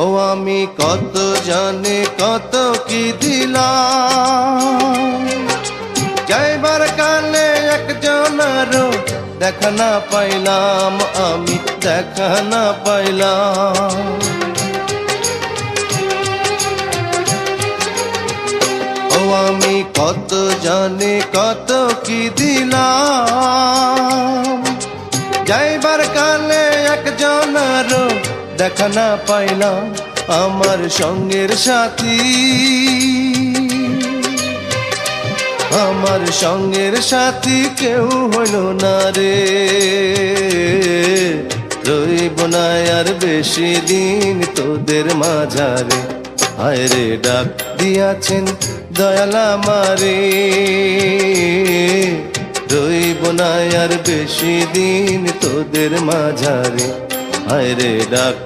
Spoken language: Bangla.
ও আমি কত জানি কত কি দিলাম, যাইবার কালে একজনেরও দেখা না পাইলাম, আমি দেখা না পাইলাম। ও আমি কত জানি কত কি দিলাম, যাইবার কালে একজনেরও দেখা না পাইলাম। আমার সঙ্গের সাথী, আমার সঙ্গের সাথী কেউ হইল না রে, রইব না আর বেশি দিন তোদের মাঝারে। হায় রে ডাক দিয়াছেন দয়াল আমারে, রইব না আর বেশি দিন তোদের মাঝারে। হায় রে ডাক